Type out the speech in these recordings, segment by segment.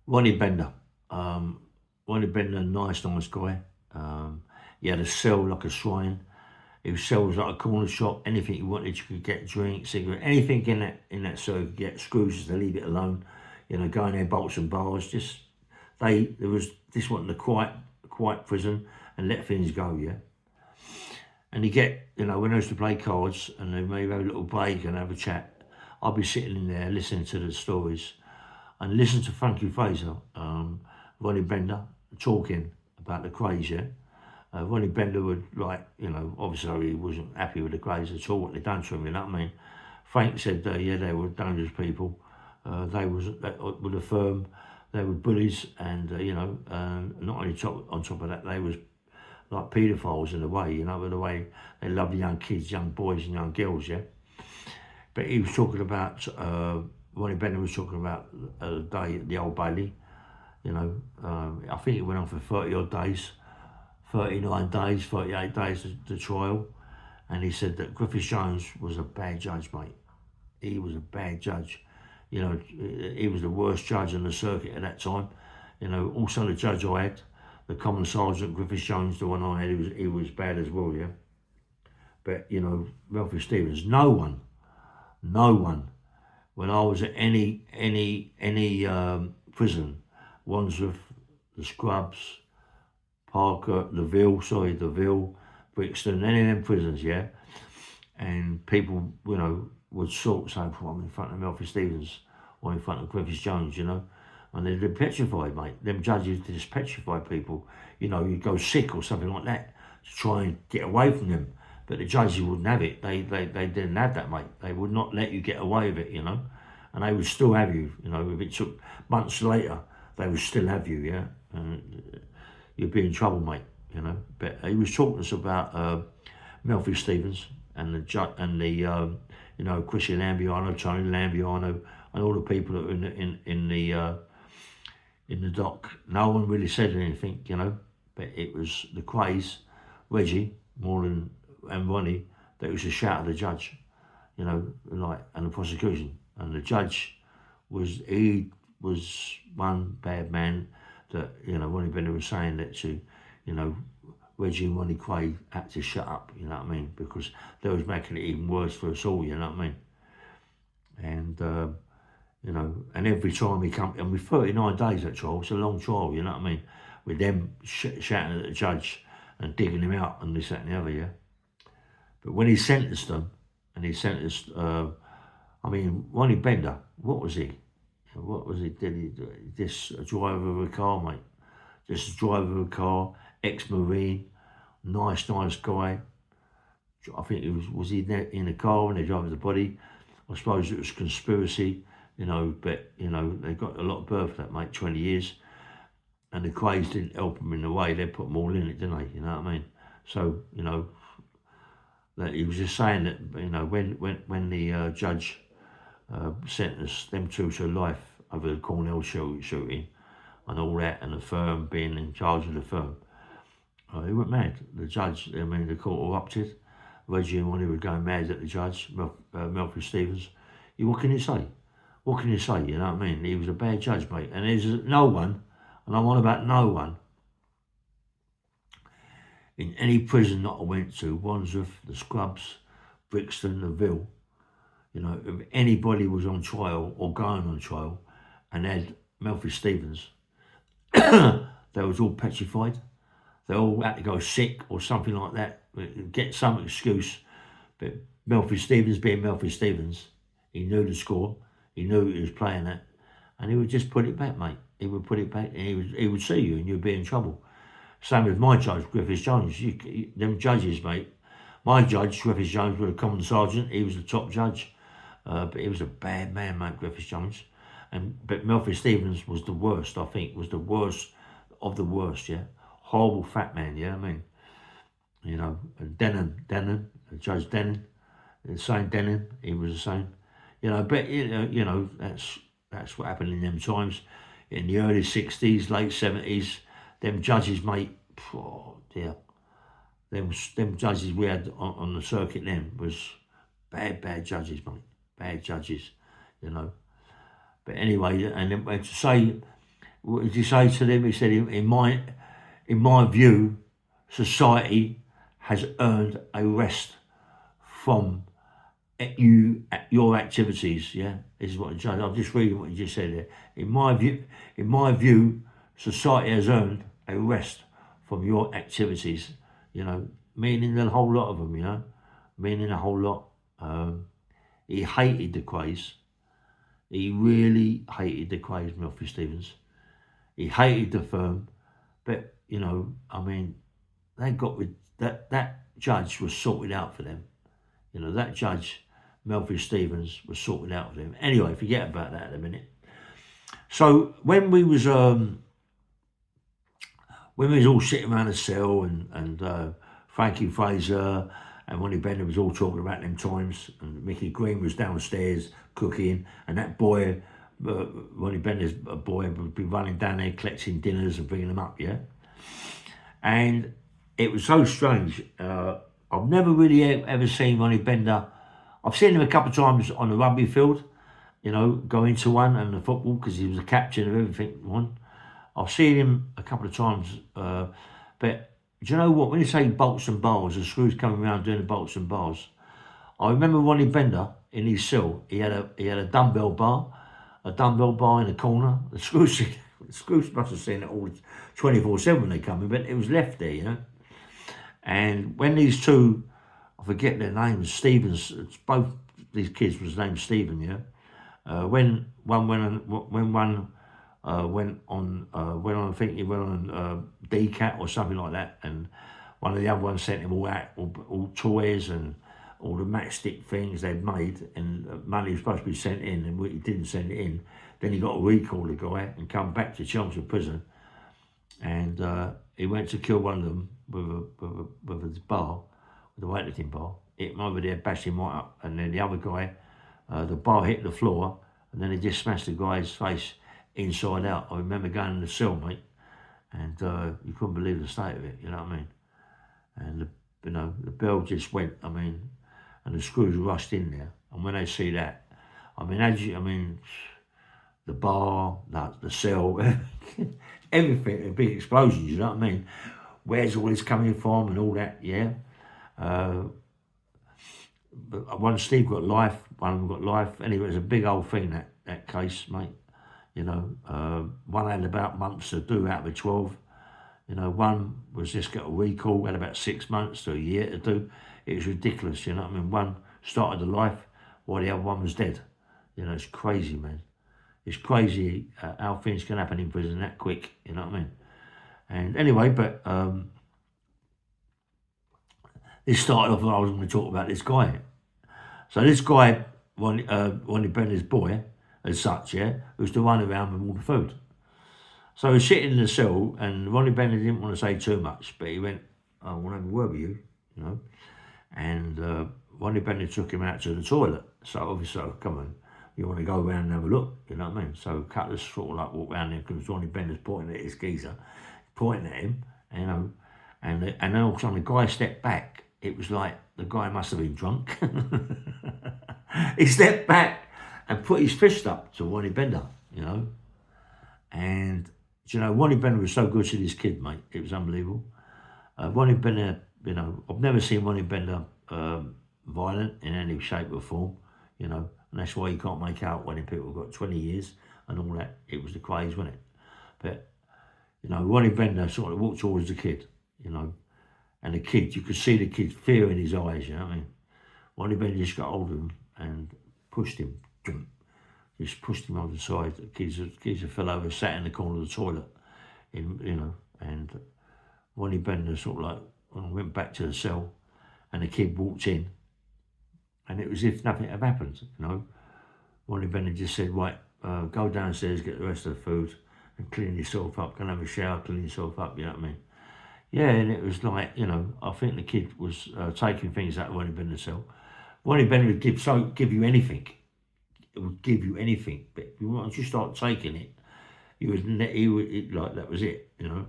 Ronnie Bender. Ronnie Bender, nice guy. He had a cell like a shrine. His cell was like a corner shop. Anything you wanted, you could get drink, cigarette, anything in that cell. You could get screws to leave it alone. Go in there, bolts and bars. This wasn't a quiet prison, and let things go. Yeah. And when I used to play cards and they maybe have a little break and have a chat, I'd be sitting in there listening to the stories and listen to Frankie Frazier, Ronnie Bender, talking about the Krays, yeah? Ronnie Bender would, obviously he wasn't happy with the Krays at all, what they'd done to him, you know what I mean? Frank said, they were dangerous people. They would affirm they were bullies and, not only on top of that, they was like paedophiles in a way, with the way they love the young kids, young boys and young girls, yeah? But he was talking about, Ronnie Bender was talking about the day at the Old Bailey, I think it went on for 30 odd days, 39 days, 38 days, the trial. And he said that Griffith Jones was a bad judge, mate. He was a bad judge. He was the worst judge on the circuit at that time. Also the judge I had, the Common Sergeant Griffith Jones, the one I had, he was bad as well, yeah. But, Ralphie Stevens, no one, when I was at any prison, Wandsworth, the Scrubs, Parker, the Ville, Brixton, any of them prisons, yeah, and people, would say, I'm in front of Ralphie Stevens or in front of Griffith Jones, and they're petrified, mate. Them judges just petrify people. You'd go sick or something like that to try and get away from them. But the judges wouldn't have it. They didn't have that, mate. They would not let you get away with it, and they would still have you, if it took months later, they would still have you, yeah, and you'd be in trouble, mate, But he was talking to us about Ralphie Stevens and the Chrissy Lambiano, Tony Lambiano, and all the people that were in the dock. No one really said anything, but it was the Krays, Reggie, and Ronnie, that used to shout at the judge, and the prosecution. And the judge was one bad man that, Ronnie Bender was saying that to, Reggie and Ronnie Kray had to shut up, you know what I mean? Because they was making it even worse for us all, you know what I mean? And, and every time he come, and with 39 days that trial, it's a long trial, you know what I mean? With them shouting at the judge and digging him out and this, that and the other, yeah? But when he sentenced them, Ronnie Bender, what was he? Did he just a driver of a car, mate? Just a driver of a car, ex-Marine, nice guy. I think was he in the car when they drove the body? I suppose it was conspiracy, but, they got a lot of birth for that, mate, 20 years. And the Krays didn't help them in a way, they put them all in it, didn't they? You know what I mean? So, that he was just saying that, when the judge sentenced them two to life over the Cornell shooting and all that, and the firm being in charge of the firm, he went mad. The judge, the court erupted. Reggie and Ronnie were going mad at the judge, Ralphie Stevens. What can you say? What can you say? You know what I mean? He was a bad judge, mate. And there's no one, and I'm on about no one, in any prison that I went to, Wandsworth, the Scrubs, Brixton, the Ville, if anybody was on trial or going on trial and had Ralphie Stevens, they was all petrified. They all had to go sick or something like that, get some excuse. But Ralphie Stevens being Ralphie Stevens, he knew the score, he knew he was playing that, and he would just put it back, mate. He would put it back, and he would see you, and you'd be in trouble. Same with my judge, Griffith Jones. Them judges, mate. My judge, Griffith Jones, was a common sergeant. He was the top judge, but he was a bad man, mate, Griffith Jones. But Ralphie Stevens was the worst, I think, was the worst of the worst, yeah. Horrible fat man, yeah, I mean. And Denon, Judge Denon, the same Denon, he was the same. But that's what happened in them times. In the early 60s, late 70s, them judges, mate, oh dear. Them judges we had on the circuit then was bad judges, mate. Bad judges, But anyway, and then to say what did you say to them? He said, in my view, society has earned a rest from your activities. Yeah, this is what I'm just reading what you just said there. In my view, society has earned a rest from your activities. You know, meaning a whole lot of them. You know, meaning a whole lot. He hated the Krays. He really hated the Krays, Melfi Stevens. He hated the firm, but you know, I mean, they got with that judge was sorted out for them. You know, that judge, Melfi Stevens, was sorted out for them. Anyway, forget about that in a minute. So when we was all sitting around the cell and Frankie Frazier and Ronnie Bender was all talking about them times, and Mickey Green was downstairs cooking, and that boy, Ronnie Bender's boy, would be running down there collecting dinners and bringing them up, yeah? And it was so strange. I've never really ever seen Ronnie Bender. I've seen him a couple of times on the rugby field, you know, going to one and the football, because he was a captain of everything one. I've seen him a couple of times, but do you know what? When you say bolts and bars, the screws coming around doing the bolts and bars, I remember Ronnie Bender in his cell. He had a dumbbell bar in the corner. The screws must have seen it all 24/7 when they come in, but it was left there, you know. And when these two, I forget their names, Stevens, both these kids was named Stephen, yeah. When one went on, I think he went on DCAT or something like that, and one of the other ones sent him all toys and all the matchstick things they'd made, and money was supposed to be sent in, and he didn't send it in. Then he got a recall, the guy, and come back to Chelmsford prison, and he went to kill one of them with a bar, with a weightlifting bar. Hit him over there, bashed him right up, and then the other guy, the bar hit the floor, and then he just smashed the guy's face inside out. I remember going in the cell, mate, and you couldn't believe the state of it, you know what I mean? And the bell just went, I mean, and the screws rushed in there. And when they see that, I mean, the bar, the cell, everything, a big explosion, you know what I mean? Where's all this coming from and all that, yeah? But one Steve got life, one of them got life. Anyway, it was a big old thing, that case, mate. You know, one had about months to do out of the 12. You know, one was just got a recall, had about 6 months to a year to do. It was ridiculous, you know what I mean? One started the life while the other one was dead. You know, it's crazy, man. It's crazy how things can happen in prison that quick, you know what I mean? And anyway, but this started off, I was going to talk about this guy. So this guy, Ronnie Bender's boy, as such, yeah, who's to run around with all the food. So he was sitting in the cell, and Ronnie Bender didn't want to say too much, but he went, I want to have a word with you, you know. And Ronnie Bender took him out to the toilet. So obviously, come on, you want to go around and have a look, you know what I mean? So Cutler's sort of like walked around there because Ronnie Bender's pointing at his geezer, pointing at him, you know. And then all of a sudden the guy stepped back. It was like the guy must have been drunk. He stepped back and put his fist up to Ronnie Bender, you know. And, you know, Ronnie Bender was so good to this kid, mate. It was unbelievable. Ronnie Bender, you know, I've never seen Ronnie Bender violent in any shape or form, you know. And that's why you can't make out when people got 20 years and all that. It was the Krays, wasn't it? But, you know, Ronnie Bender sort of walked towards the kid, you know. And the kid, you could see the kid fear in his eyes, you know what I mean? Ronnie Bender just got hold of him and pushed him. Just pushed him on the side. The kids fell over, sat in the corner of the toilet, you know, and Ronnie Bender sort of like went back to the cell, and the kid walked in, and it was as if nothing had happened, you know. Ronnie Bender just said, right, go downstairs, get the rest of the food, and clean yourself up, go and have a shower, clean yourself up, you know what I mean? Yeah, and it was like, you know, I think the kid was taking things out of Ronnie Bender's cell. Ronnie Bender would give you anything. It would give you anything, but once you start taking it, he would like that was it, you know.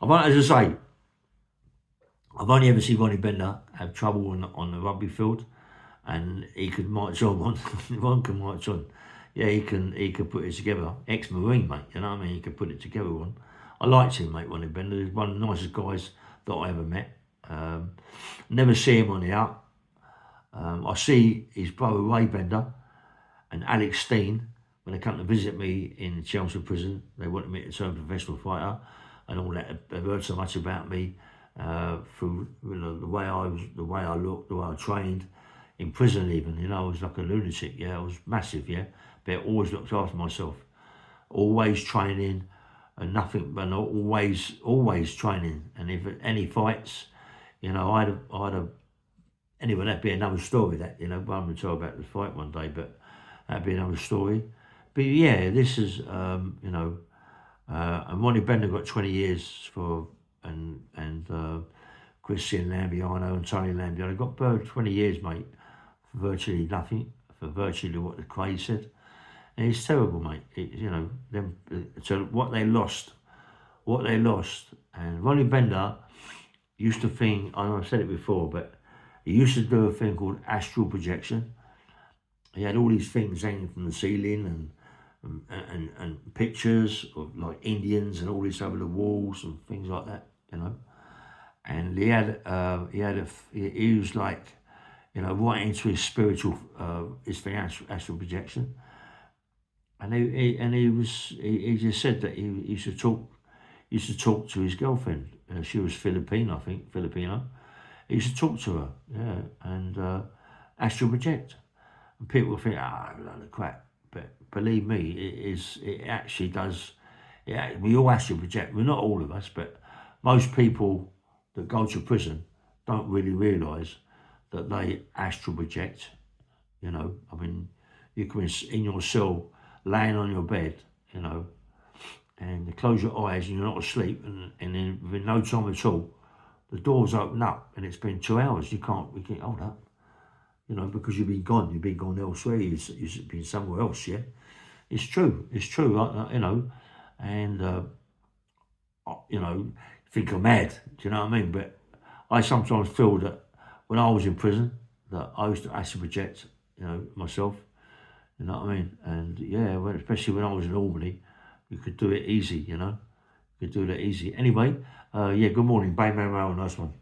As I say, I've only ever seen Ronnie Bender have trouble on the rugby field, and he could march on. One can march on, yeah, he can put it together. Ex-Marine, mate, you know what I mean? He could put it together one. I liked him, mate, Ronnie Bender. He's one of the nicest guys that I ever met. Never see him on the out. I see his brother Ray Bender and Alex Steen when they come to visit me in Chelmsford prison. They wanted me to turn professional fighter and all that. They've heard so much about me through the way I was, the way I looked, the way I trained in prison. Even I was like a lunatic. Yeah, I was massive. Yeah, but I always looked after myself. Always training and nothing, but always training. And if any fights, I'd have. Anyway, that'd be another story. That but I'm going to tell about the fight one day, but that'd be another story. But yeah, this is and Ronnie Bender got 20 years for and Christian Lambiano and Tony Lambiano got 20 years, mate, for virtually nothing, for virtually what the Krays said. And it's terrible, mate. Them. So what they lost, and Ronnie Bender used to think, I know I've said it before, but he used to do a thing called astral projection. He had all these things hanging from the ceiling and pictures of like Indians and all this over the walls and things like that, And he was like, right into his spiritual, his thing, astral projection. And he just said that he used to talk to his girlfriend. She was Filipino, I think, Filipino. He used to talk to her, yeah, and astral project. And people think, load of crap. But believe me, it actually does. We all astral project. Well, not all of us, but most people that go to prison don't really realise that they astral project. I mean, you can be in your cell, laying on your bed, and you close your eyes and you're not asleep, and then within no time at all, the doors open up and it's been 2 hours. We can't hold up, because you've been gone elsewhere. You've been somewhere else, yeah. It's true, and think I'm mad. Do you know what I mean? But I sometimes feel that when I was in prison, that I used to astral project, myself. You know what I mean? And yeah, especially when I was in Albany, you could do it easy. You could do that easy. Anyway, yeah. Good morning, Bay Man Rail. Nice one.